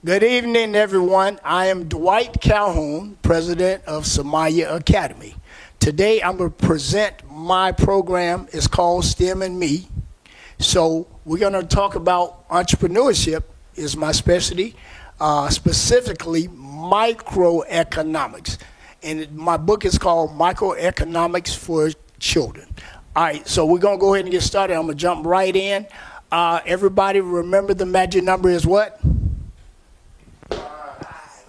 Good evening, everyone. I am Dwight Calhoun, president of SIMYA Academy. Today, I'm going to present my program. It's called STEM and Me. So we're going to talk about entrepreneurship is my specialty, specifically microeconomics. And my book is called Microeconomics for Children. All right, so we're going to go ahead and get started. I'm going to jump right in. Everybody remember the magic number is what?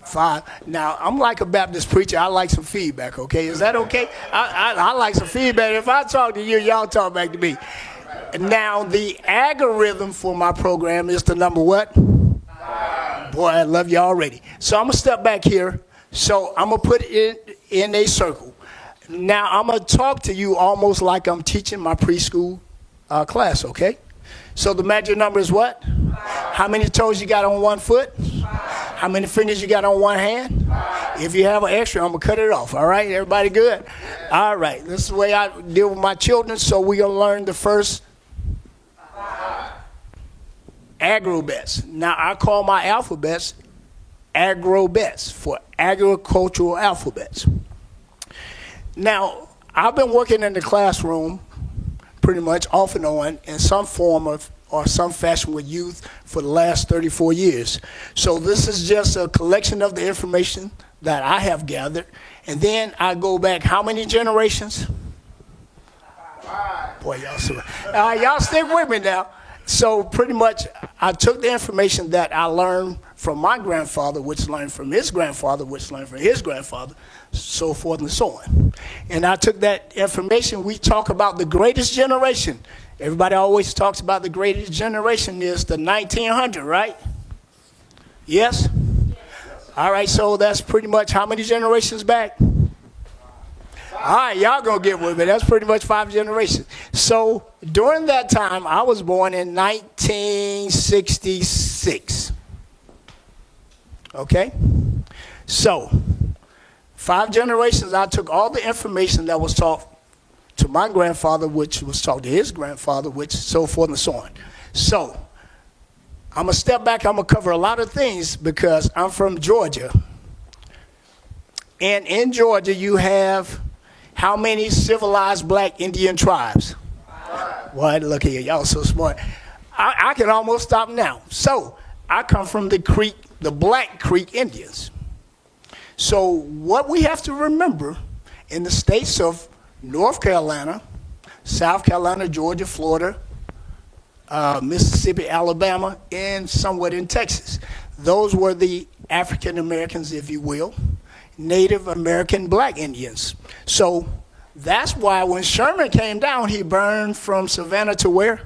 5. Now, I'm like a Baptist preacher. I like some feedback, okay? Is that okay? I like some feedback. If I talk to you, y'all talk back to me. Now, the algorithm for my program is the number what? 5. Boy, I love you already. So I'm going to step back here. So I'm going to put it in a circle. Now, I'm going to talk to you almost like I'm teaching my preschool class, okay? So the magic number is what? 5. How many toes you got on one foot? 5. How many fingers you got on one hand? 5. If you have an extra, I'm going to cut it off, all right? Everybody good? All right, this is the way I deal with my children, so we're going to learn the first 5 agrobets. Now, I call my alphabets agrobets for agricultural alphabets. Now, I've been working in the classroom pretty much off and on in some form of or some fashion with youth for the last 34 years. So this is just a collection of the information that I have gathered. And then I go back how many generations? 5. Boy, y'all stick with me now. So pretty much I took the information that I learned from my grandfather, which learned from his grandfather, which learned from his grandfather, so forth and so on. And I took that information. We talk about the greatest generation. Everybody always talks about the greatest generation is the 1900, right? Yes? All right, so that's pretty much how many generations back? 5. All right, y'all gonna get with me. That's pretty much 5 generations. So during that time, I was born in 1966. Okay? So 5 generations, I took all the information that was taught to my grandfather, which was taught to his grandfather, which so forth and so on. So I'm going to step back. I'm going to cover a lot of things because I'm from Georgia. And in Georgia, you have how many civilized black Indian tribes? 5. Well, look here. Y'all so smart. I can almost stop now. So I come from the Black Creek Indians. So what we have to remember in the states of North Carolina, South Carolina, Georgia, Florida, Mississippi, Alabama, and somewhat in Texas. Those were the African Americans, if you will, Native American black Indians. So that's why when Sherman came down, he burned from Savannah to where?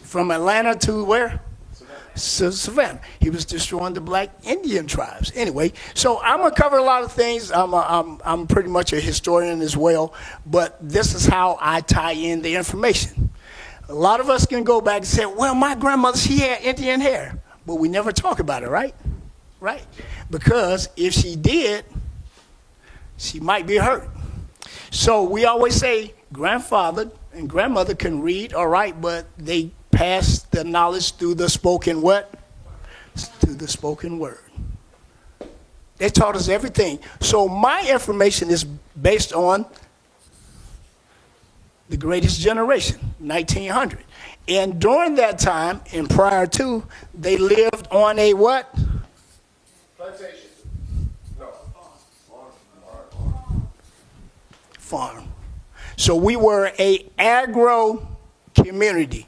From Atlanta to where? Savannah. He was destroying the black Indian tribes. Anyway, so I'm going to cover a lot of things. I'm pretty much a historian as well, but this is how I tie in the information. A lot of us can go back and say, well, my grandmother, she had Indian hair, but we never talk about it, right? Right? Because if she did, she might be hurt. So we always say grandfather and grandmother can read or write, but they pass the knowledge through the spoken what? Through the spoken word. They taught us everything. So my information is based on the greatest generation, 1900. And during that time and prior to, they lived on a what? Plantation. No. Farm. So we were a agro community.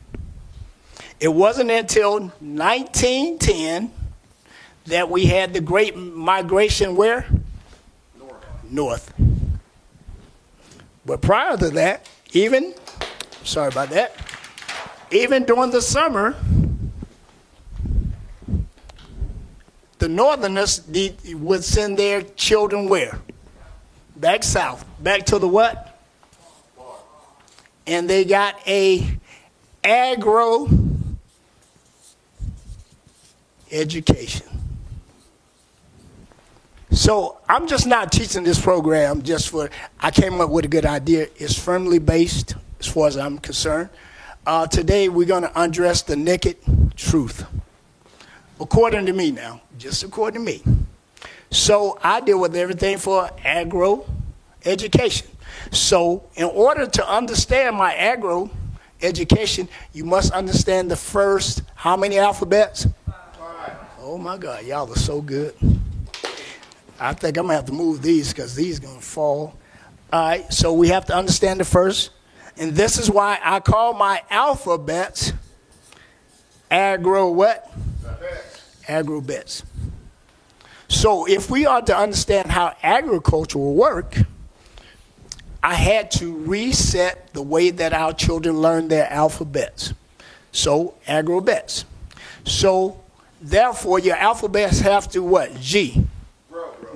It wasn't until 1910 that we had the great migration where? North. But prior to that, even during the summer, the Northerners would send their children where? Back south. Back to the what? And they got a agro education. So I'm just not teaching this program just for, I came up with a good idea. It's firmly based as far as I'm concerned. Today we're going to undress the naked truth. according to me now, just according to me. So I deal with everything for agro education. So in order to understand my agro education, you must understand the first, how many alphabets? 5. Oh my God, y'all are so good. I think I'm gonna have to move these because these are gonna fall. All right, so we have to understand the first. And this is why I call my alphabets agro what? Agrobets. So if we are to understand how agriculture will work, I had to reset the way that our children learn their alphabets. So agrobets. So therefore your alphabets have to what? G.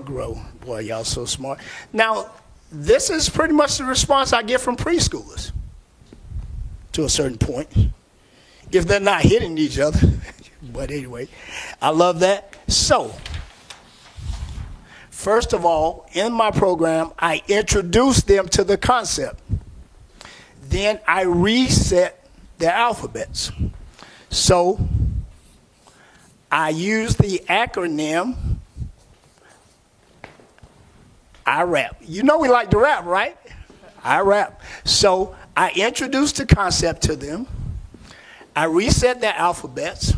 Grow. Boy, y'all so smart. Now, this is pretty much the response I get from preschoolers to a certain point, if they're not hitting each other. But anyway, I love that. So, first of all, in my program, I introduce them to the concept. Then I reset their alphabets. So, I use the acronym IRAP. You know we like to rap, right? IRAP. So I introduce the concept to them. I reset their alphabets.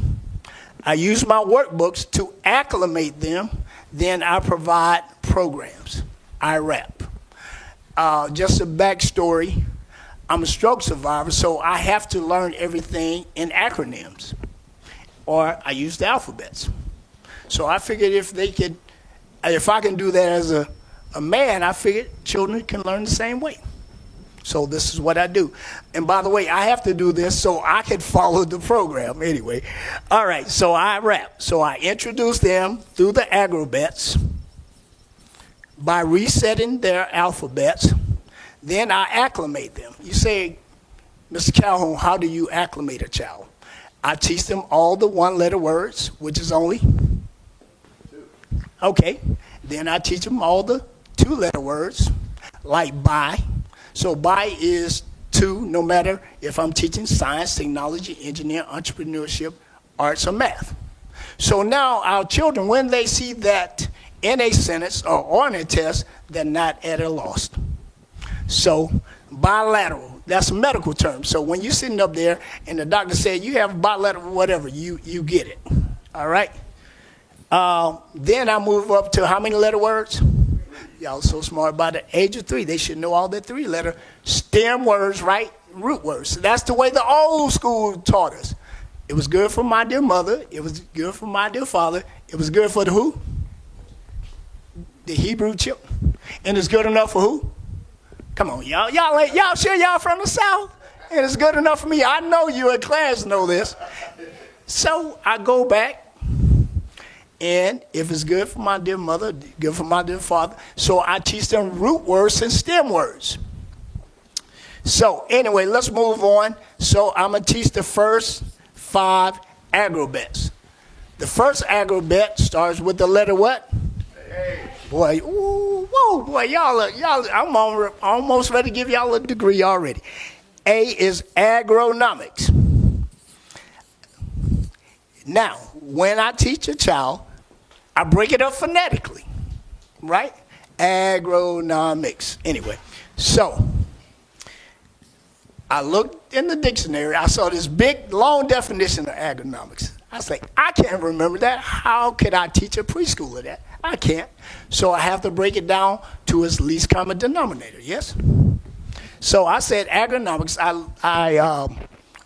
I use my workbooks to acclimate them. Then I provide programs. IRAP. Just a backstory. I'm a stroke survivor, so I have to learn everything in acronyms. Or I use the alphabets. So I figured if I can do that as a man, I figured children can learn the same way. So this is what I do. And by the way, I have to do this so I can follow the program anyway. All right, so I rap. So I introduce them through the agrobets by resetting their alphabets. Then I acclimate them. You say, Mr. Calhoun, how do you acclimate a child? I teach them all the one-letter words, which is only 2. Okay. Then I teach them all the 2-letter words, like by. So by is 2, no matter if I'm teaching science, technology, engineering, entrepreneurship, arts, or math. So now our children, when they see that in a sentence or on a test, they're not at a loss. So bilateral, that's a medical term. So when you're sitting up there and the doctor said you have bilateral whatever, you get it. All right? Then I move up to how many letter words? Y'all so smart. By the age of 3, they should know all the 3-letter stem words, right? Root words. So that's the way the old school taught us. It was good for my dear mother. It was good for my dear father. It was good for the who? The Hebrew children. And it's good enough for who? Come on, y'all. Y'all sure y'all from the South? And it's good enough for me. I know you in class know this. So I go back. And if it's good for my dear mother, good for my dear father, so I teach them root words and stem words. So anyway, let's move on. So I'm going to teach the first 5 agrobets. The first agrobet starts with the letter what? Hey. Boy, ooh, whoa, boy, I'm almost ready to give y'all a degree already. A is agronomics. Now, when I teach a child, I break it up phonetically, right? Agronomics. Anyway, so I looked in the dictionary. I saw this big, long definition of agronomics. I was like, I can't remember that. How could I teach a preschooler that? I can't. So I have to break it down to its least common denominator, yes? So I said agronomics. I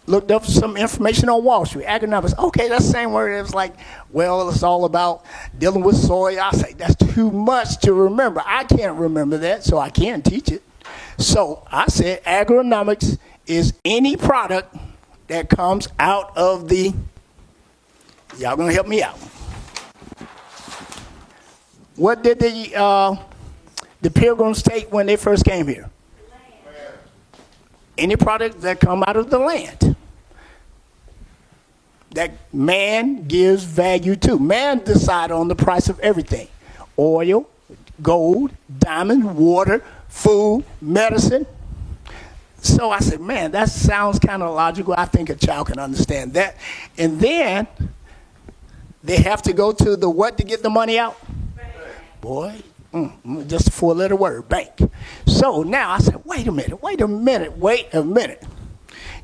looked up some information on Wall Street. Agronomics, okay, that's the same word. It was like, well, it's all about dealing with soil. I say, that's too much to remember. I can't remember that, so I can't teach it. So I said agronomics is any product that comes out of the, y'all gonna help me out. What did the Pilgrims take when they first came here? Any product that come out of the land that man gives value to. Man decide on the price of everything. Oil, gold, diamond, water, food, medicine. So I said, man, that sounds kind of logical. I think a child can understand that. And then They have to go to the what to get the money out? Boy, just a four-letter word, bank. So now I said, wait a minute.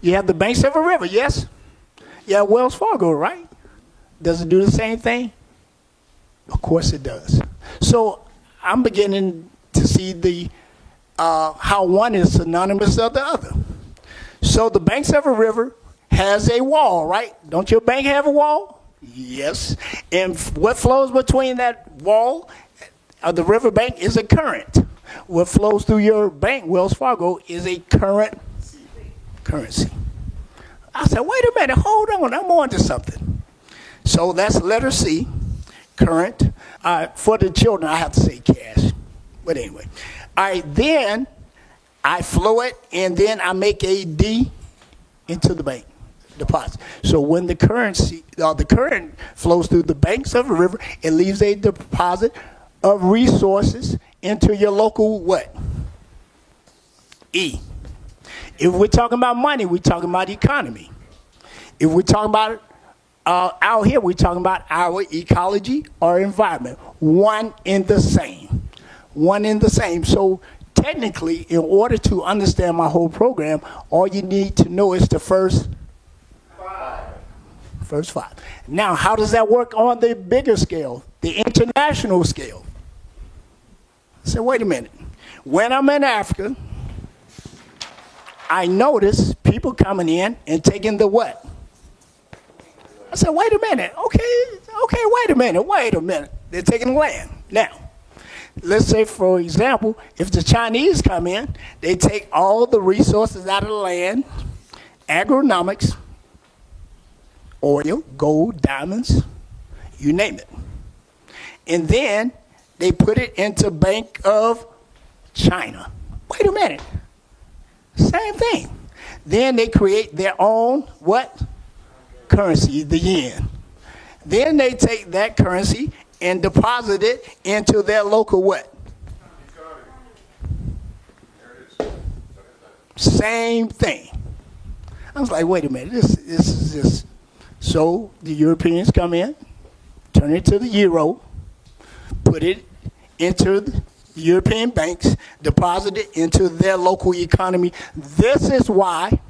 You have the banks of a river, yes? You have Wells Fargo, right? Does it do the same thing? Of course it does. So I'm beginning to see the how one is synonymous of the other. So the banks of a river has a wall, right? Don't your bank have a wall? Yes. And what flows between that wall of the river bank is a current. What flows through your bank, Wells Fargo, is a currency. I said, wait a minute, hold on, I'm on to something. So that's letter C, current. For the children, I have to say cash. But anyway. All right, then I flow it, and then I make a D into the bank deposit. So when the current flows through the banks of a river, it leaves a deposit of resources into your local what? E. If we're talking about money, we're talking about economy. If we're talking about out here, we're talking about our ecology or environment. One in the same. One in the same. So technically, in order to understand my whole program, all you need to know is the first five. Now, how does that work on the bigger scale, the international scale? I said, wait a minute. When I'm in Africa, I notice people coming in and taking the what? I said, wait a minute. Okay, wait a minute. They're taking the land. Now, let's say, for example, if the Chinese come in, they take all the resources out of the land, agronomics, oil, gold, diamonds, you name it. And then they put it into Bank of China. Wait a minute. Same thing. Then they create their own what? Currency, the yen. Then they take that currency and deposit it into their local what? Same thing. I was like, wait a minute, this is just. So the Europeans come in, turn it to the euro, put it into the European banks, deposit it into their local economy. This is why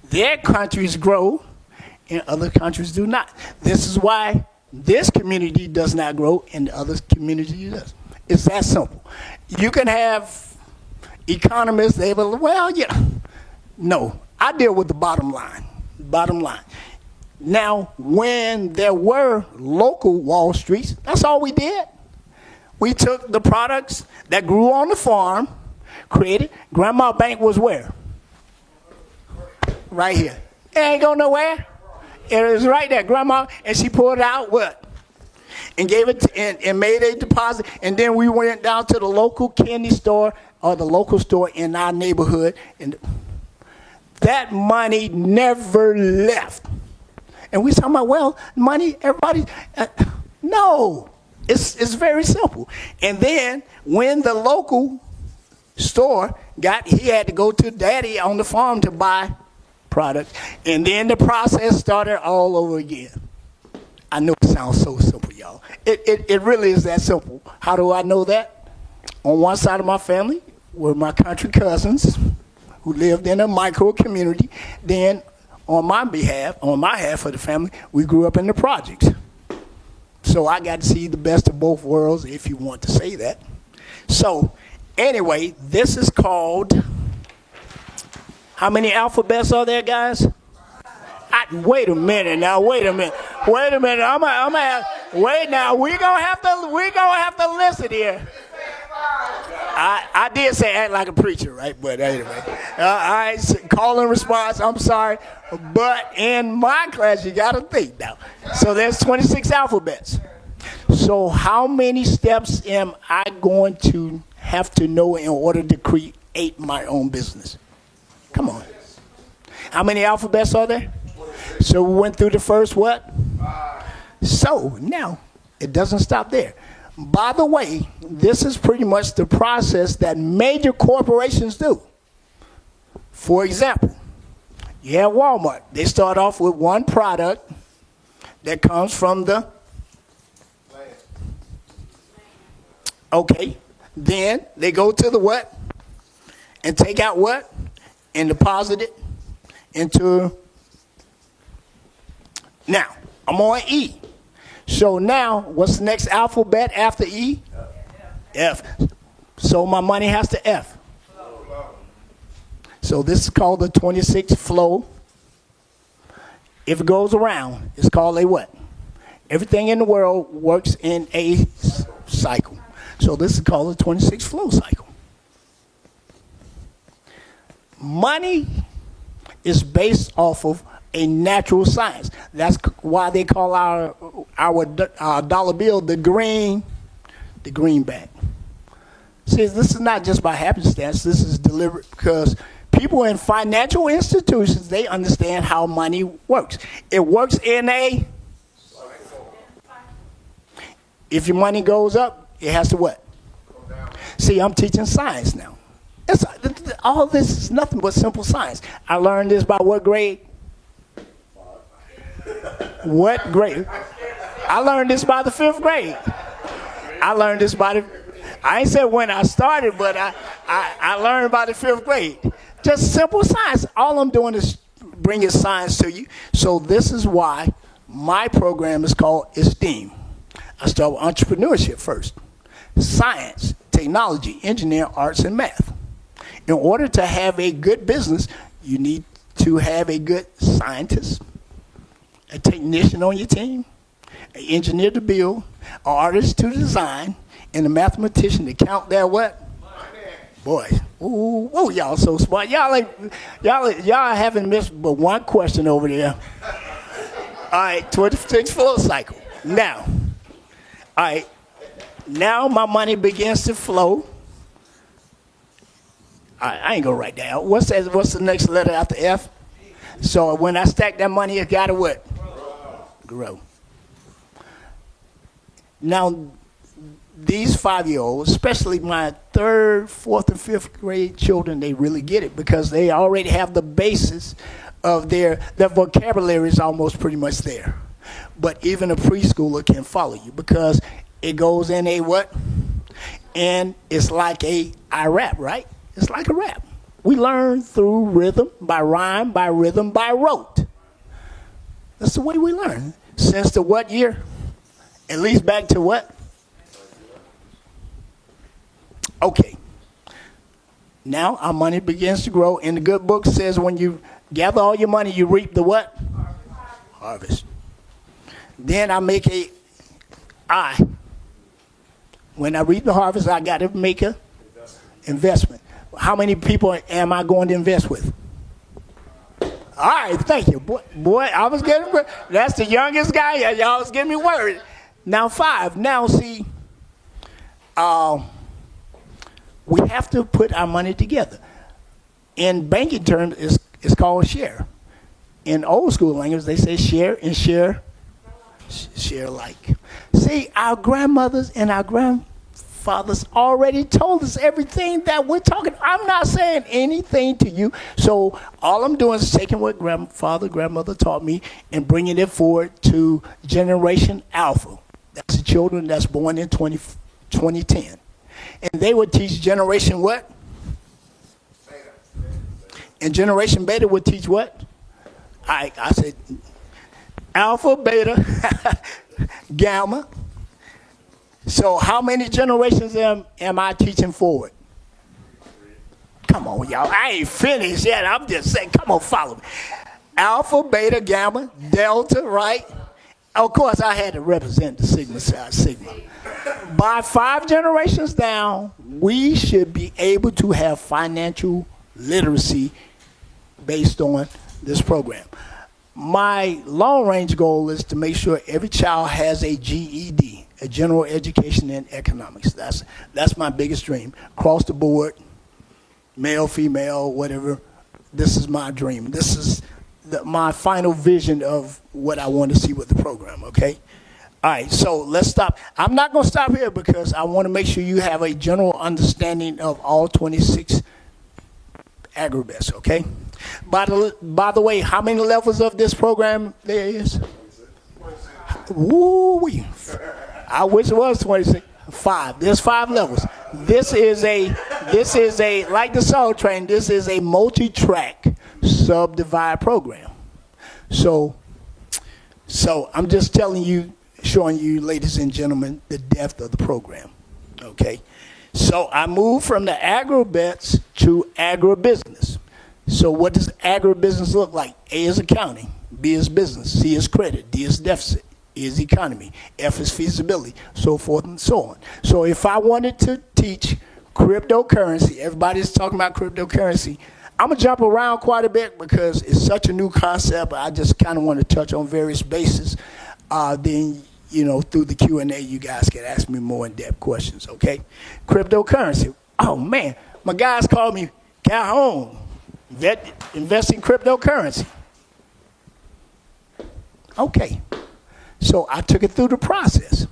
their countries grow and other countries do not. This is why this community does not grow and the other community does. It's that simple. You can have economists, they will, well, yeah. No, I deal with the bottom line. Bottom line. Now, when there were local Wall Streets, that's all we did. We took the products that grew on the farm, created. Grandma Bank was where? Right here. It ain't going nowhere. It was right there, Grandma, and she pulled out what? And gave it and made a deposit. And then we went down to the local candy store or the local store in our neighborhood, and that money never left. And we talking about, well, money, everybody. No, it's very simple. And then when the local store he had to go to daddy on the farm to buy products. And then the process started all over again. I know it sounds so simple, y'all. It really is that simple. How do I know that? On one side of my family were my country cousins who lived in a micro community. Then on my half of the family, we grew up in the projects. So I got to see the best of both worlds, if you want to say that. So anyway, this is called, how many alphabets are there, guys? Wait a minute. We're gonna have to listen here. I did say act like a preacher, right? But anyway, I call and response. I'm sorry, but in my class, you got to think now. So there's 26 alphabets. So how many steps am I going to have to know in order to create my own business? Come on. How many alphabets are there? So we went through the first what? So now it doesn't stop there. By the way, this is pretty much the process that major corporations do. For example, you have Walmart. They start off with one product that comes from the Okay. Then they go to the what? And take out what? And deposit it into. Now, I'm on E. So now, what's the next alphabet after E? F. So my money has to F. So this is called the 26 flow. If it goes around, it's called a what? Everything in the world works in a cycle. So this is called the 26 flow cycle. Money is based off of a natural science. That's why they call our dollar bill the greenback. See, this is not just by happenstance. This is deliberate because people in financial institutions, they understand how money works. It works in a. If your money goes up, it has to what? See, I'm teaching science now. All this is nothing but simple science. I learned this by what grade? What grade? I learned this by the 5th grade. I learned this by the. I ain't said when I started, but I learned by the 5th grade. Just simple science. All I'm doing is bringing science to you. So this is why my program is called STEAM. I start with entrepreneurship first. Science, technology, engineering, arts, and math. In order to have a good business, you need to have a good scientist, a technician on your team, an engineer to build, an artist to design, and a mathematician to count that what? Boy, ooh, y'all so smart. Y'all haven't missed but one question over there. All right, 26 flow cycle. Now, all right, now my money begins to flow. I ain't gonna write down. What's the next letter after F? So when I stack that money, it gotta what? Grow. Now, these 5-year-olds, especially my 3rd, 4th, and 5th grade children, they really get it because they already have the basis of their vocabulary is almost pretty much there. But even a preschooler can follow you because it goes in a what? And it's like I rap, right? It's like a rap. We learn through rhythm, by rhyme, by rhythm, by rote. That's the way we learn. Since the what year? At least back to what? Okay. Now our money begins to grow. And the good book says when you gather all your money, you reap the what? Harvest. Then I make when I reap the harvest, I got to make a investment. How many people am I going to invest with? All right, thank you. Boy, I was getting, that's the youngest guy. Y'all was getting me worried. Now 5. Now see, we have to put our money together. In banking terms, it's called share. In old school language, they say share and share alike. See, our grandmothers and our grandfathers already told us everything that we're talking. I'm not saying anything to you. So all I'm doing is taking what grandmother taught me and bringing it forward to Generation Alpha. That's the children that's born in 2010. And they would teach Generation what? Beta. And Generation Beta would teach what? I said Alpha, Beta, Gamma. So how many generations am I teaching forward? Come on, y'all. I ain't finished yet. I'm just saying, come on, follow me. Alpha, Beta, Gamma, Delta, right? Of course, I had to represent the Sigma side, Sigma. By 5 generations down, we should be able to have financial literacy based on this program. My long-range goal is to make sure every child has a GED, a general education in economics. That's my biggest dream. Across the board, male, female, whatever. This is my dream. This is my final vision of what I want to see with the program, okay? All right, so let's stop. I'm not going to stop here because I want to make sure you have a general understanding of all 26 agribusiness, okay? By the way, how many levels of this program there is? Woo-wee. I wish it was 26. 5. There's 5 levels. This is a like the Soul Train. This is a multi-track subdivide program. So I'm just telling you, showing you, ladies and gentlemen, the depth of the program. Okay. So I moved from the agro-bets to agribusiness. So what does agribusiness look like? A is accounting, B is business, C is credit, D is deficit, E is economy, F is feasibility, so forth and so on. So if I wanted to teach cryptocurrency, everybody's talking about cryptocurrency, I'm going to jump around quite a bit because it's such a new concept. I just kind of want to touch on various bases. Then, through the Q A, you guys can ask me more in-depth questions, okay? Cryptocurrency. Oh, man, my guys call me Calhoun. Invest in cryptocurrency. Okay, so I took it through the process.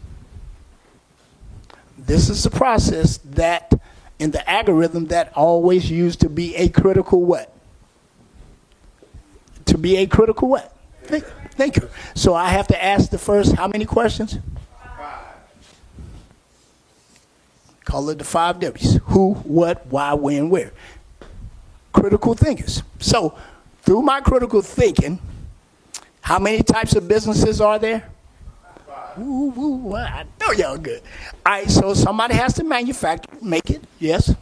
This is the process that, in the algorithm, that always used to be a critical what? To be a critical what? Thinker. So I have to ask the first, how many questions? 5. Call it the 5 W's. Who, what, why, when, where. Critical thinkers. So through my critical thinking, how many types of businesses are there? 5. Ooh, I know y'all good. All right, so somebody has to manufacture, make it, yes.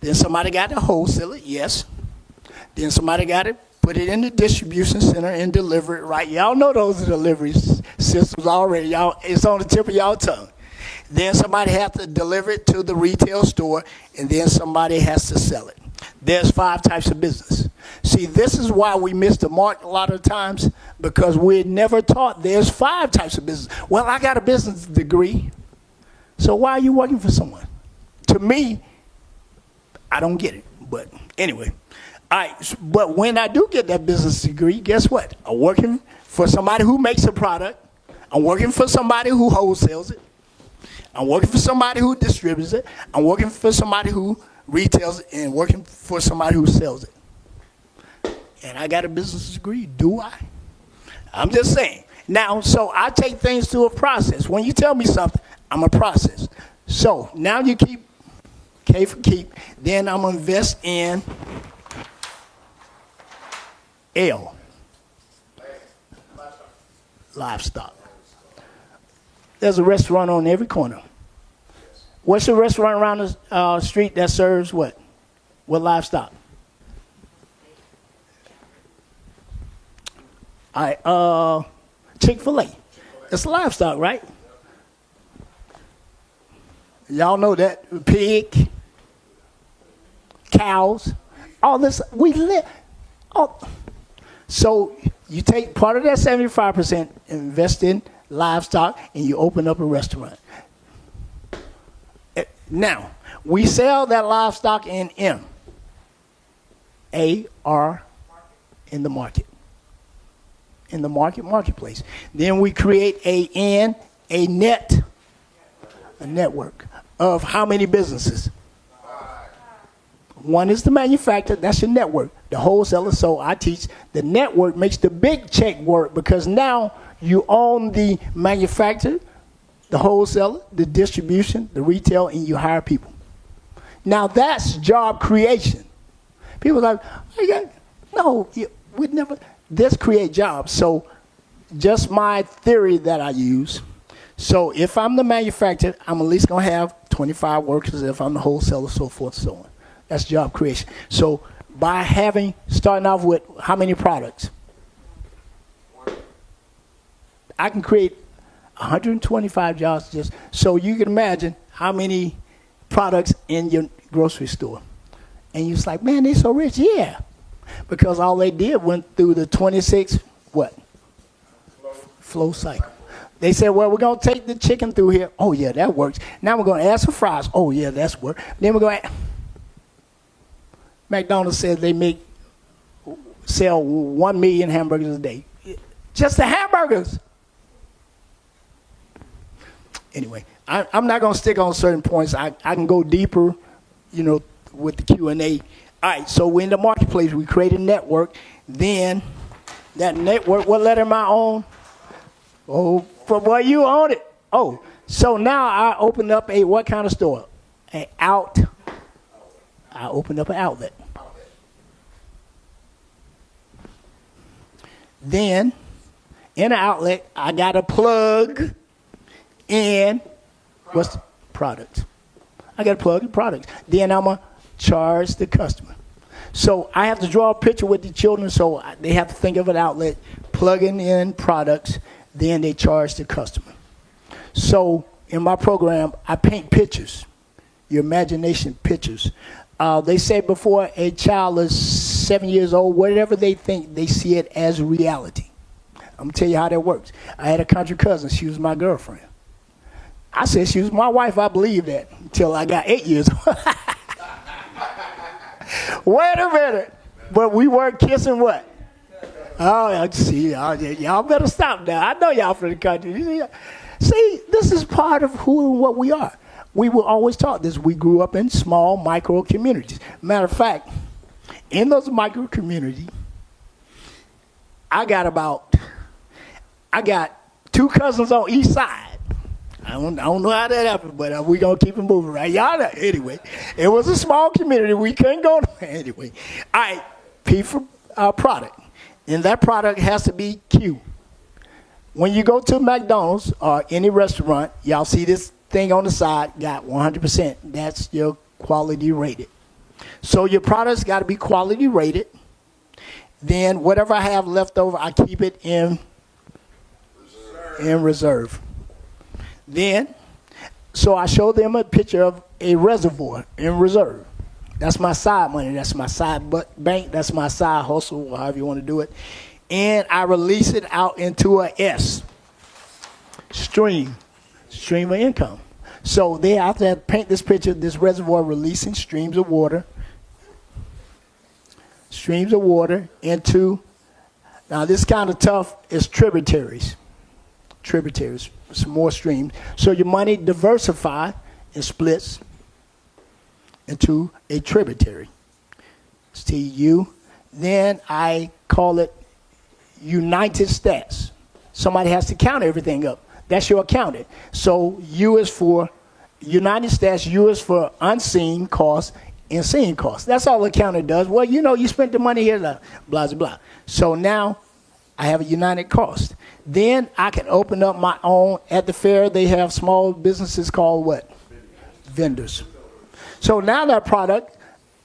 Then somebody got to wholesale it, yes. Then somebody got to put it in the distribution center and deliver it, right? Y'all know those delivery systems already. Y'all, it's on the tip of y'all tongue. Then somebody has to deliver it to the retail store, and then somebody has to sell it. There's 5 types of business. See, this is why we miss the mark a lot of times, because we're never taught there's 5 types of business. Well, I got a business degree, so why are you working for someone? To me, I don't get it. But anyway, all right. But when I do get that business degree, guess what? I'm working for somebody who makes a product. I'm working for somebody who wholesales it. I'm working for somebody who distributes it. I'm working for somebody who retails it, and working for somebody who sells it. And I got a business degree, do I? I'm just saying. Now, so I take things through a process. When you tell me something, I'm a process. So now you keep, K for keep, then I'm going to invest in L, livestock. There's a restaurant on every corner. What's the restaurant around the street that serves what? What livestock? All right, Chick-fil-A. It's livestock, right? Y'all know that. Pig, cows, all this. We live. Oh. So you take part of that 75%, invest in livestock, and you open up a restaurant. Now, we sell that livestock in M. A, R, in the market. In the marketplace. Then we create a network of how many businesses? 1 is the manufacturer, that's your network. The wholesaler, so I teach the network makes the big check work, because now you own the manufacturer, the wholesaler, the distribution, the retail, and you hire people. Now that's job creation. People are like, no, we'd never. This create jobs. So just my theory that I use. So if I'm the manufacturer, I'm at least going to have 25 workers. If I'm the wholesaler, so forth, so on. That's job creation. So by starting off with how many products? I can create 125 jobs just so you can imagine how many products in your grocery store. And you're like, man, they're so rich. Yeah. Because all they did went through the 26 what? Flow cycle. They said, well, we're going to take the chicken through here. Oh, yeah, that works. Now we're going to add some fries. Oh, yeah, that's work. Then we're going to McDonald's says they sell 1 million hamburgers a day. Just the hamburgers. Anyway, I'm not going to stick on certain points. I can go deeper, with the Q and A. All right, so we're in the marketplace. We create a network. Then that network, what letter am I on? Oh, from where you own it. Oh, So now I opened up a what kind of store? I opened up an outlet. Then, in an outlet, I got to plug in what's the product. I got to plug in products. Then I'm going to charge the customer. So I have to draw a picture with the children, so they have to think of an outlet, plugging in products, then they charge the customer. So in my program, I paint pictures, your imagination pictures. They say before a child is 7 years old, whatever they think, they see it as reality. I'm going to tell you how that works. I had a country cousin. She was my girlfriend. I said she was my wife. I believed that until I got 8 years old. Wait a minute. But we weren't kissing what? Oh, see, y'all better stop now. I know y'all from the country. See, this is part of who and what we are. We were always taught this. We grew up in small micro communities. Matter of fact, in those micro communities, I got 2 cousins on each side. I don't know how that happened, but we're going to keep it moving, right? Y'all know. Anyway, it was a small community. We couldn't go anyway. All right, P for product. And that product has to be Q. When you go to McDonald's or any restaurant, y'all see this thing on the side, got 100%. That's your quality rated. So your product's got to be quality rated. Then whatever I have left over, I keep it in reserve. Then, so I show them a picture of a reservoir in reserve. That's my side money. That's my side bank. That's my side hustle, or however you want to do it. And I release it out into a S, stream of income. So they have to paint this picture, this reservoir releasing streams of water into, now this kind of tough, is tributaries, some more streams. So your money diversifies and splits into a tributary. It's TU. Then I call it United Stats. Somebody has to count everything up. That's your accountant. So U is for United Stats, U is for unseen costs and seen costs. That's all the accountant does. Well, you know, you spent the money here, blah, blah, blah. So now I have a united cost. Then I can open up my own. At the fair, they have small businesses called what? Vendors. So now that product,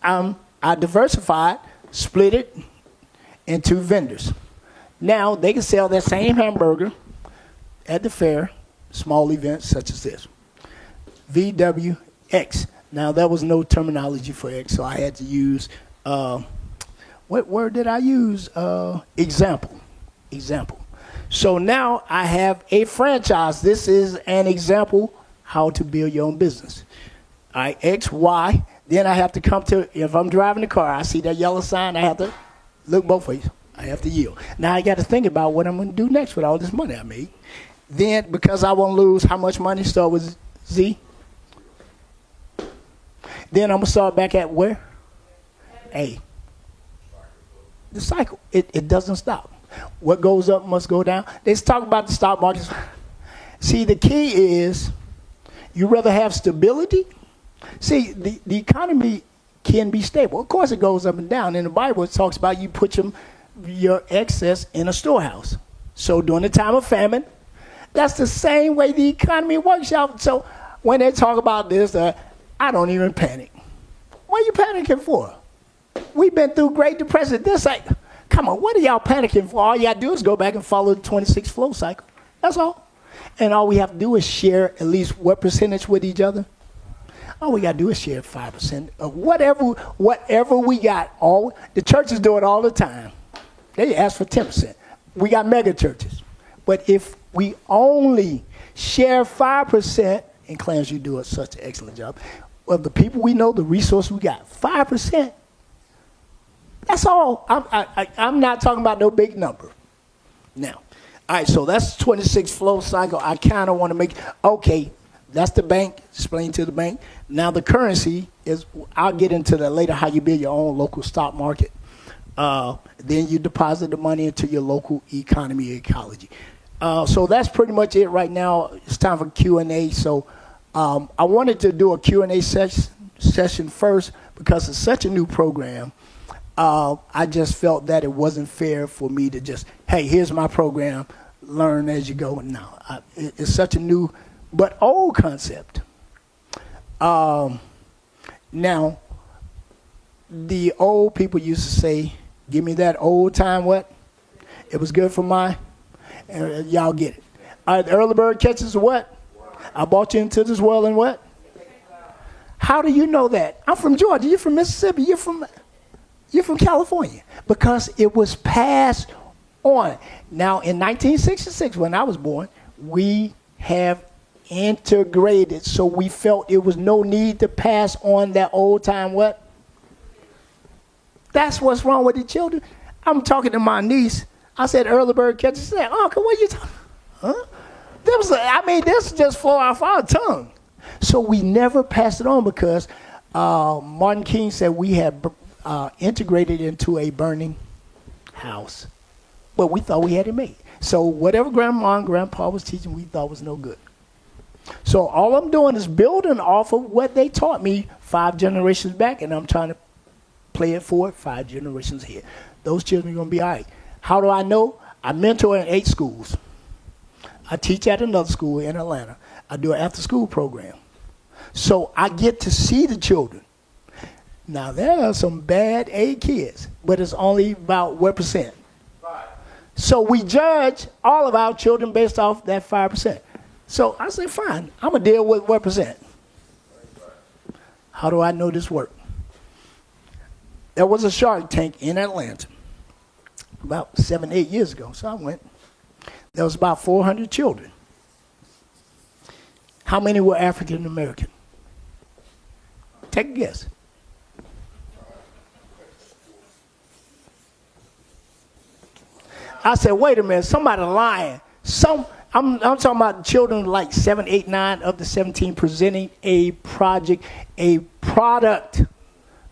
I diversified, split it into vendors. Now they can sell that same hamburger at the fair, small events such as this. VWX. Now there was no terminology for X, so I had to use, what word did I use? Example. So now I have a franchise. This is an example how to build your own business. All right, X, Y. Then I have to come to, if I'm driving the car, I see that yellow sign, I have to look both ways. I have to yield. Now I got to think about what I'm going to do next with all this money I made. Then, because I won't lose how much money, start with Z. Then I'm going to start back at where? A. The cycle. It doesn't stop. What goes up must go down. Let's talk about the stock market. See, the key is you rather have stability. See, the economy can be stable. Of course, it goes up and down. In the Bible, it talks about you put your excess in a storehouse. So during the time of famine, that's the same way the economy works out. So when they talk about this, I don't even panic. What are you panicking for? We've been through Great Depression. This like, come on, what are y'all panicking for? All you got to do is go back and follow the 26 flow cycle. That's all. And all we have to do is share at least what percentage with each other? All we got to do is share 5% of whatever we got. The churches do it all the time. They ask for 10%. We got mega churches. But if we only share 5%, and Clarence, you do such an excellent job, of the people we know, the resources we got, 5%, that's all. I'm not talking about no big number. Now, all right, so that's 26 flow cycle. I kind of want to make, okay, that's the bank, explain to the bank. Now the currency is, I'll get into that later, how you build your own local stock market. Then you deposit the money into your local economy ecology. So that's pretty much it right now. It's time for Q&A. So I wanted to do a Q&A session first because it's such a new program. I just felt that it wasn't fair for me to just, hey, here's my program, learn as you go. No, it's such a new but old concept. Now, the old people used to say, give me that old time what? It was good for my, y'all get it. The early bird catches what? I brought you into this world and what? How do you know that? I'm from Georgia, you're from Mississippi, you're from California. Because it was passed on. Now, in 1966, when I was born, we have integrated, so we felt it was no need to pass on that old time what? That's what's wrong with the children. I'm talking to my niece. I said, early bird catches. She said, Uncle, what are you talking? Huh? This just flow off our tongue. So we never passed it on because Martin King said we had integrated into a burning house. But we thought we had it made. So whatever grandma and grandpa was teaching, we thought was no good. So all I'm doing is building off of what they taught me 5 generations back, and I'm trying to play it forward 5 generations here. Those children are going to be all right. How do I know? I mentor in 8 schools. I teach at another school in Atlanta. I do an after-school program. So I get to see the children. Now, there are some bad A kids, but it's only about what percent? 5. So we judge all of our children based off that 5%. So I say, fine, I'm going to deal with what percent. How do I know this work? There was a Shark Tank in Atlanta about 7, 8 years ago. So I went. There was about 400 children. How many were African American? Take a guess. I said, wait a minute, somebody lying. I'm talking about children like 7, 8, 9 of the 17 presenting a project, a product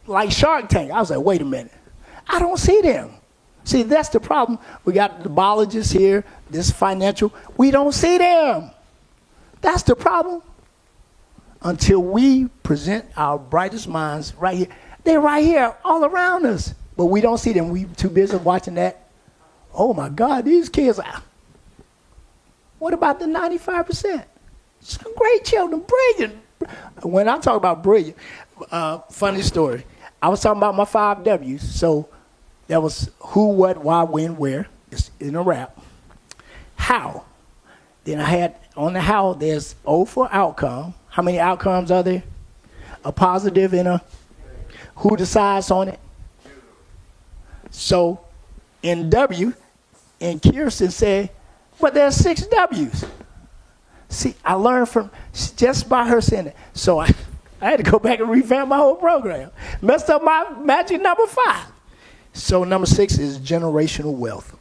like Shark Tank. I was like, wait a minute. I don't see them. See, that's the problem. We got the biologists here, this financial. We don't see them. That's the problem. Until we present our brightest minds right here. They're right here all around us. But we don't see them. We too busy watching that. Oh, my God, these kids are... What about the 95%? Some great children, brilliant. When I talk about brilliant, funny story. I was talking about my 5 W's. So that was who, what, why, when, where. It's in a rap. How. Then I had on the how, there's O for outcome. How many outcomes are there? A positive and a who decides on it? So in W, and Kirsten said, but there's 6 W's. See, I learned from just by her saying it. So I had to go back and revamp my whole program. Messed up my magic number 5. So number 6 is generational wealth.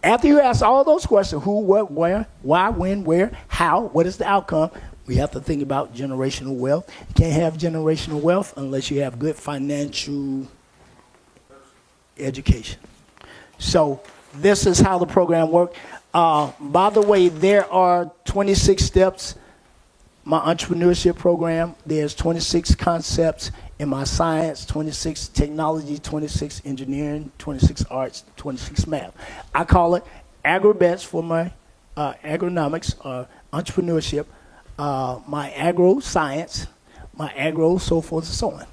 After you ask all those questions, who, what, where, why, when, where, how, what is the outcome, we have to think about generational wealth. You can't have generational wealth unless you have good financial education. So this is how the program works. By the way, there are 26 steps. My entrepreneurship program, there's 26 concepts in my science, 26 technology, 26 engineering, 26 arts, 26 math. I call it agrobets for my agronomics or entrepreneurship, my agro science, my agro so forth and so on.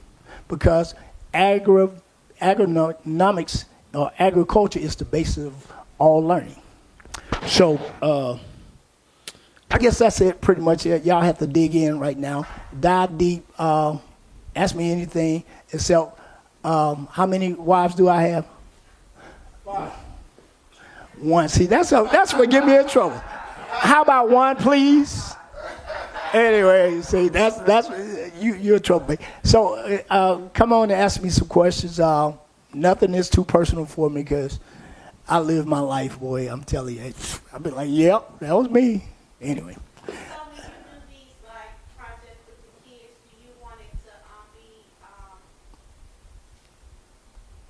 Because agronomics or agriculture is the basis of all learning. So I guess that's it pretty much. Y'all have to dig in right now. Dive deep. Ask me anything except how many wives do I have? 5. 1. See, that's what get me in trouble. How about 1, please? Anyway, see, that's you're in trouble. So come on and ask me some questions. Nothing is too personal for me because I live my life, boy. I'm telling you. I've been like, yep, that was me. Anyway. So when you do these like projects with the kids, do you want it to be?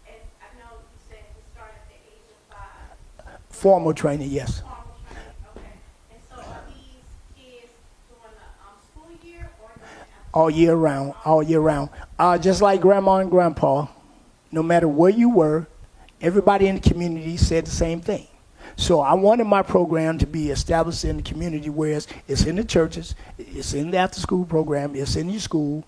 As I know you said to start at the age of Formal training, yes. Formal training, okay. And so are these kids during the school year or during the All year round, all year round. Just like grandma and grandpa, no matter where you were, everybody in the community said the same thing. So I wanted my program to be established in the community, whereas it's in the churches, it's in the after-school program, it's in your school,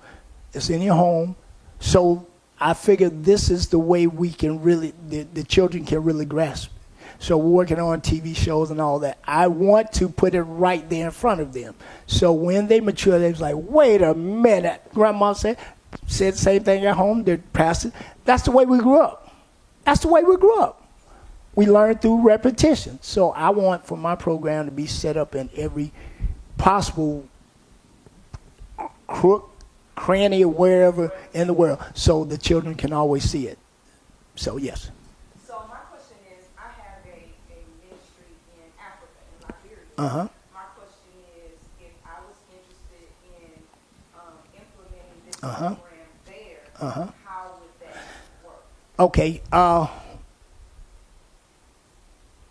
it's in your home. So I figured this is the way we can really, the children can really grasp. So we're working on TV shows and all that. I want to put it right there in front of them. So when they mature, they was like, wait a minute. Grandma said the same thing at home. They're pastor. That's the way we grew up. That's the way we grew up. We learn through repetition. So I want for my program to be set up in every possible crook, cranny, or wherever in the world, so the children can always see it. So yes. So my question is, I have a ministry in Africa, in Liberia. Uh-huh. My question is, if I was interested in implementing this Uh-huh. program there, Uh-huh. how would that work? Okay.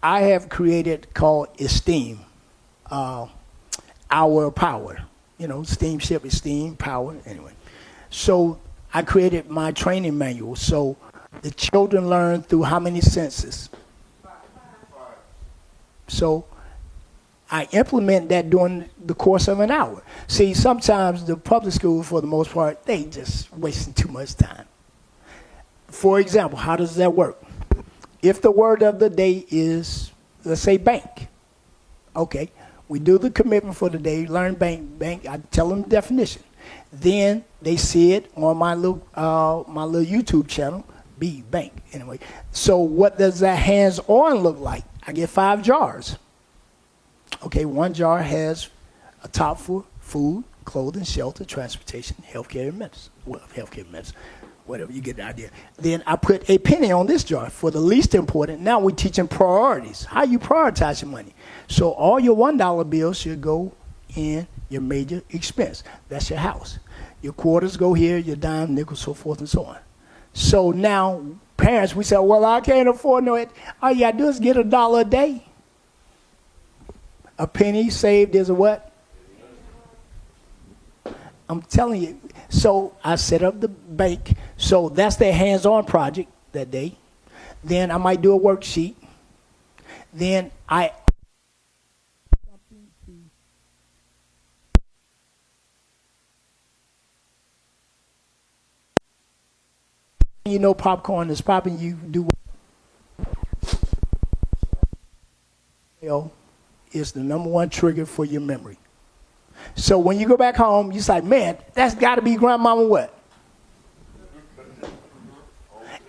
I have created called Esteem, Our Power. You know, steamship, esteem, power, anyway. So I created my training manual. So the children learn through how many senses? So I implement that during the course of an hour. See, sometimes the public schools, for the most part, they just wasting too much time. For example, how does that work? If the word of the day is, let's say, bank, okay, we do the commitment for the day, learn bank, I tell them the definition. Then they see it on my little YouTube channel, bank, anyway. So what does that hands-on look like? I get 5 jars. Okay, 1 jar has a top for food, clothing, shelter, transportation, healthcare, and medicine. Well, healthcare and medicine. Whatever, you get the idea. Then I put a penny on this jar for the least important. Now we're teaching priorities, how you prioritize your money. So all your $1 bills should go in your major expense. That's your house. Your quarters go here, your dime, nickel, so forth and so on. So now parents, we say, well, I can't afford no it. All you gotta do is get $1 a day. A penny saved is a what? I'm telling you. So I set up the bank. So that's their hands-on project that day. Then I might do a worksheet. Then you know, popcorn is popping. You do is the number one trigger for your memory. So when you go back home, you're like, man, that's got to be grandmama what?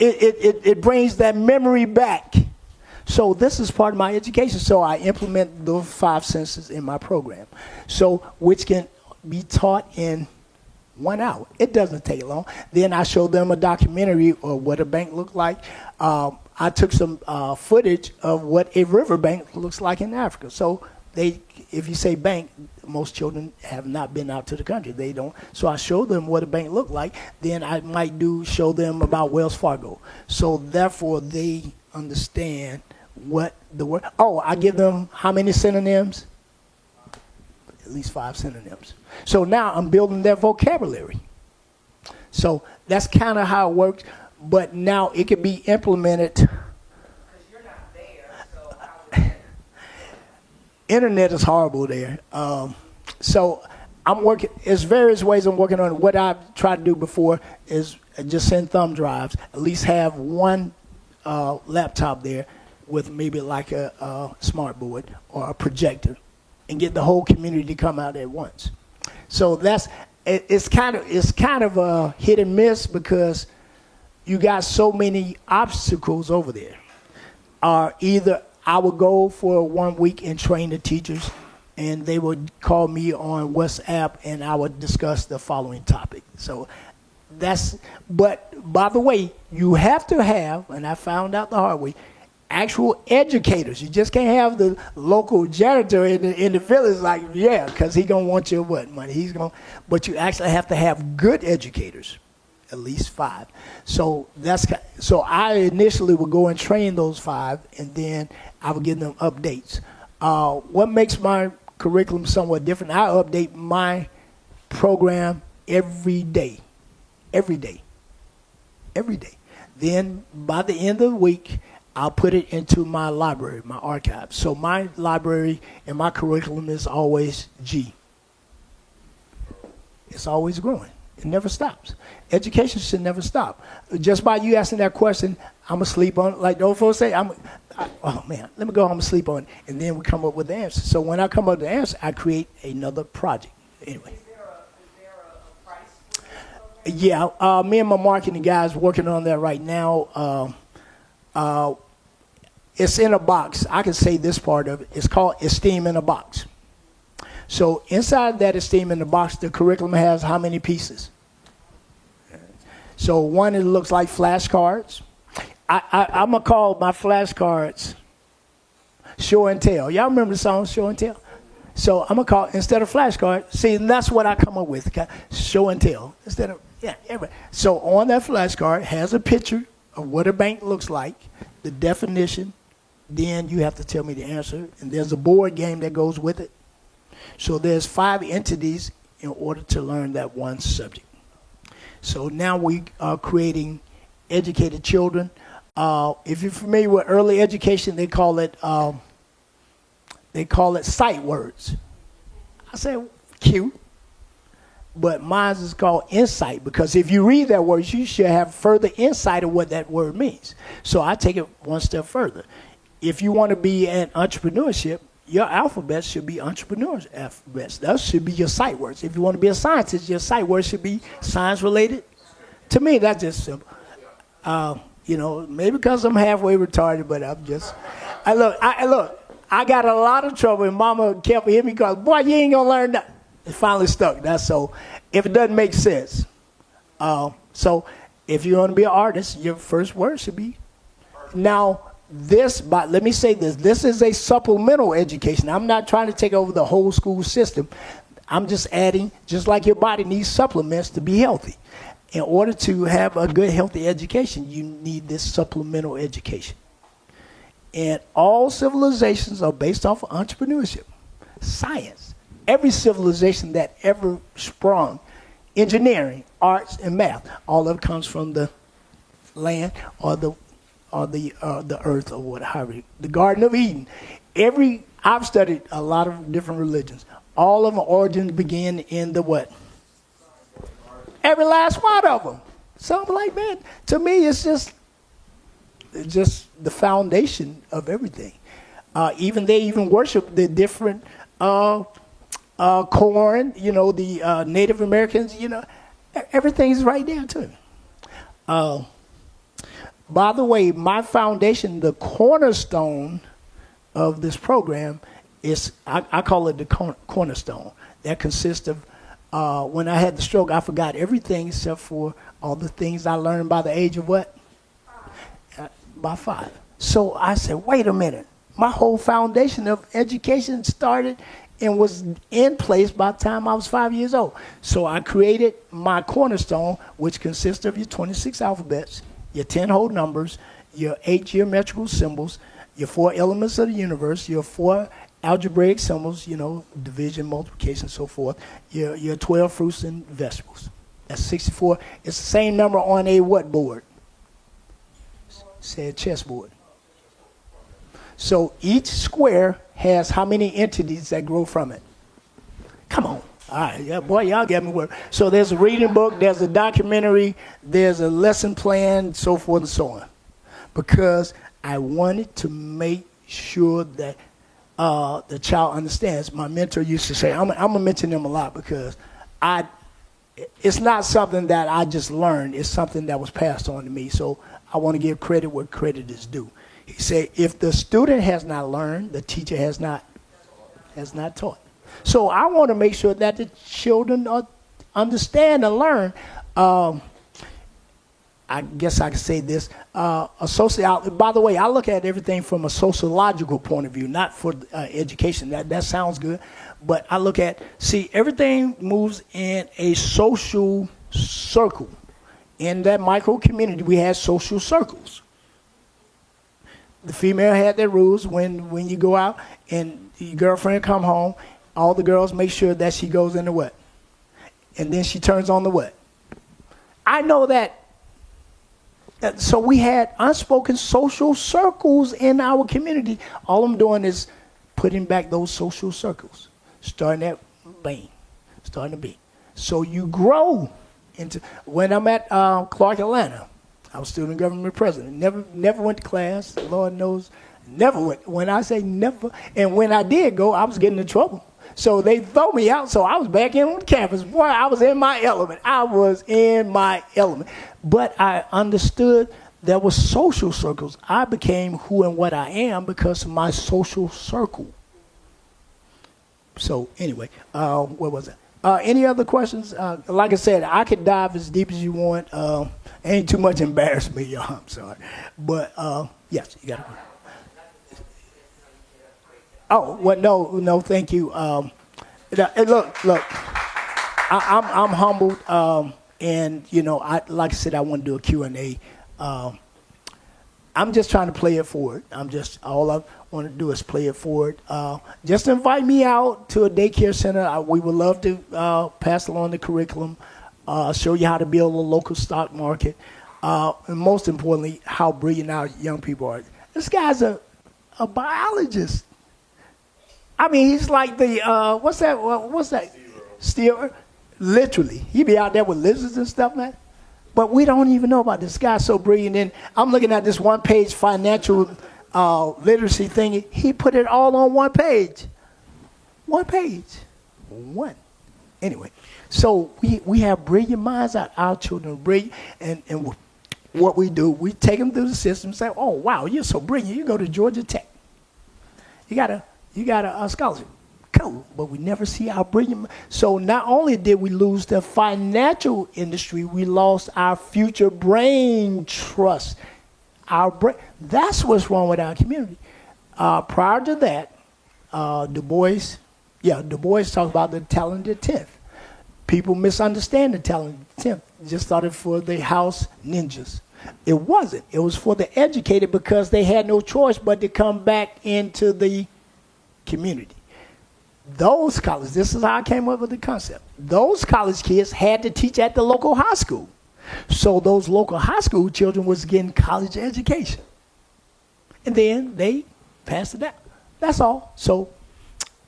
It brings that memory back. So this is part of my education. So I implement those 5 senses in my program. So which can be taught in 1 hour. It doesn't take long. Then I show them a documentary of what a bank looked like. I took some footage of what a riverbank looks like in Africa. So if you say bank, most children have not been out to the country. They don't. So I show them what a bank looked like. Then I might show them about Wells Fargo. So therefore they understand what the word. Oh, I give them how many synonyms? At least 5 synonyms. So now I'm building their vocabulary. So that's kind of how it works. But now it can be implemented. Because you're not there, so how would that? Internet is horrible there. So I'm working, there's various ways I'm working on it. What I've tried to do before is just send thumb drives, at least have 1 laptop there with maybe like a smart board or a projector and get the whole community to come out at once. So it's kind of a hit and miss because you got so many obstacles over there. Either I would go for 1 week and train the teachers, and they would call me on WhatsApp, and I would discuss the following topic. So but by the way, you have to have, and I found out the hard way, actual educators. You just can't have the local janitor in the village like, yeah, because he's going to want your what money? But you actually have to have good educators, at least 5. So I initially would go and train those 5, and then I would give them updates. What makes my curriculum somewhat different, I update my program every day. Every day. Every day. Then by the end of the week, I'll put it into my library, my archive. So my library and my curriculum is always G. It's always growing. It never stops. Education should never stop. Just by you asking that question, I'm going to sleep on it. Like the old folks say, oh man, let me go home and sleep on it. And then we come up with the answer. So when I come up with the answer, I create another project. Anyway. Is there a price for this program? Yeah, me and my marketing guys working on that right now. It's in a box. I can say this part of it. It's called Esteem in a Box. So inside that Esteem in the Box, the curriculum has how many pieces? So one, it looks like flashcards. I'm going to call my flashcards Show and Tell. Y'all remember the song Show and Tell? So I'm going to call, instead of flashcard, see, and that's what I come up with, Show and Tell. Instead of, yeah, everybody. So on that flashcard has a picture of what a bank looks like, the definition, then you have to tell me the answer, and there's a board game that goes with it. So there's 5 entities in order to learn that one subject. So now we are creating educated children. If you're familiar with early education, they call it sight words. I say cute, but mine is called insight, because if you read that word, you should have further insight of what that word means. So I take it one step further. If you want to be an entrepreneurship, your alphabet should be entrepreneurs' alphabets. That should be your sight words. If you want to be a scientist, your sight words should be science related. To me, that's just simple. Maybe because I'm halfway retarded, but I'm just. I got a lot of trouble, and Mama kept hitting me because, boy, you ain't gonna learn that. It finally stuck. That's so. If it doesn't make sense, so if you want to be an artist, your first word should be. Now. But let me say this. This is a supplemental education. I'm not trying to take over the whole school system. I'm just adding, just like your body needs supplements to be healthy. In order to have a good, healthy education, you need this supplemental education. And all civilizations are based off of entrepreneurship, science. Every civilization that ever sprung, engineering, arts, and math, all of it comes from the land or the earth or whatever. The Garden of Eden. I've studied a lot of different religions. All of the origins begin in the what? Every last one of them. So I'm like, man, to me, it's just the foundation of everything. They even worship the different corn. The Native Americans. Everything's right there too. By the way, my foundation, the cornerstone of this program is, I call it the cornerstone. That consists of, when I had the stroke, I forgot everything except for all the things I learned by the age of what? By 5. So I said, wait a minute. My whole foundation of education started and was in place by the time I was 5 years old. So I created my cornerstone, which consists of your 26 alphabets, your 10 whole numbers, your 8 geometrical symbols, your 4 elements of the universe, your 4 algebraic symbols, division, multiplication, so forth, your 12 fruits and vegetables. That's 64. It's the same number on a what board? Say a chessboard. So each square has how many entities that grow from it? Come on. All right, yeah, boy, y'all got me work. So there's a reading book, there's a documentary, there's a lesson plan, so forth and so on. Because I wanted to make sure that the child understands. My mentor used to say, I'm going to mention them a lot because it's not something that I just learned. It's something that was passed on to me. So I want to give credit where credit is due. He said, if the student has not learned, the teacher has not taught. So I want to make sure that the children understand and learn. I guess I could say this. By the way, I look at everything from a sociological point of view, not for education. That sounds good. But I look at, everything moves in a social circle. In that micro community, we have social circles. The female had their rules. When you go out and your girlfriend come home, all the girls make sure that she goes in the what? And then she turns on the what? I know that. So we had unspoken social circles in our community. All I'm doing is putting back those social circles, starting at bang, starting to be. So you grow into. When I'm at Clark, Atlanta, I was student government president. Never went to class. Lord knows, never went. When I say never, and when I did go, I was getting in trouble. So they throw me out. So I was back in on campus. Boy, I was in my element. But I understood there were social circles. I became who and what I am because of my social circle. So anyway, what was it? Any other questions? Like I said, I could dive as deep as you want. Ain't too much embarrass me, y'all. I'm sorry. But yes, you got it. Oh, well, no, thank you. Look, I'm humbled, and like I said, I want to do a Q&A. I'm just trying to play it forward. All I want to do is play it forward. Just invite me out to a daycare center. We would love to pass along the curriculum, show you how to build a local stock market, and most importantly, how brilliant our young people are. This guy's a biologist. I mean, he's like the, what's that? Steel. Literally. He be out there with lizards and stuff, man. But we don't even know about this guy so brilliant. And I'm looking at this one-page financial literacy thing. He put it all on one page. One page. One. Anyway, so we have brilliant minds. Our children are brilliant. And what we do, we take them through the system and say, oh, wow, you're so brilliant. You go to Georgia Tech. You got a scholarship. Cool. But we never see our brilliant. So not only did we lose the financial industry, we lost our future brain trust. That's what's wrong with our community. Prior to that, Du Bois talked about the talented 10th. People misunderstand the talented 10th. Just thought it for the house ninjas. It wasn't. It was for the educated because they had no choice but to come back into the community. Those colleges, this is how I came up with the concept. Those college kids had to teach at the local high school. So those local high school children was getting college education. And then they passed it out. That's all. So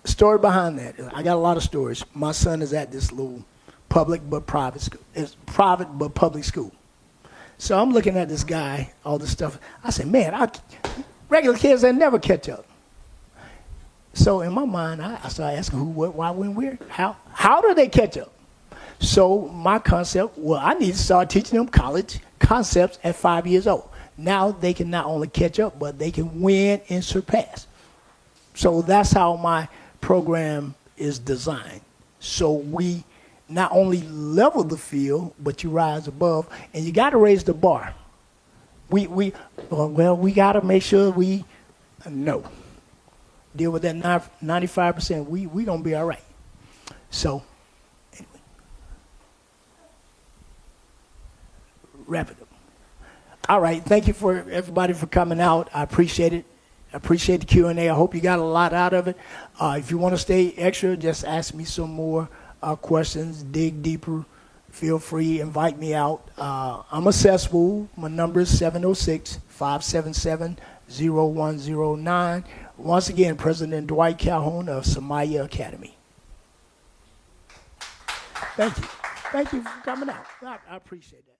story behind that. I got a lot of stories. My son is at this little public but private school. It's private but public school. So I'm looking at this guy, all this stuff. I said, man, regular kids, they never catch up. So in my mind, I started asking who, what, why, when, where, how. How do they catch up? So my concept, well, I need to start teaching them college concepts at 5 years old. Now they can not only catch up, but they can win and surpass. So that's how my program is designed. So we not only level the field, but you rise above, and you got to raise the bar. We got to make sure we know. Deal with that 95%, we going to be all right. So, anyway. Wrap it up. All right, thank you for everybody for coming out. I appreciate it. I appreciate the Q&A. I hope you got a lot out of it. If you want to stay extra, just ask me some more questions, dig deeper. Feel free, invite me out. I'm accessible. My number is 706-577-0109. Once again, President Dwight Calhoun of SIMYAA Academy. Thank you. Thank you for coming out. I appreciate that.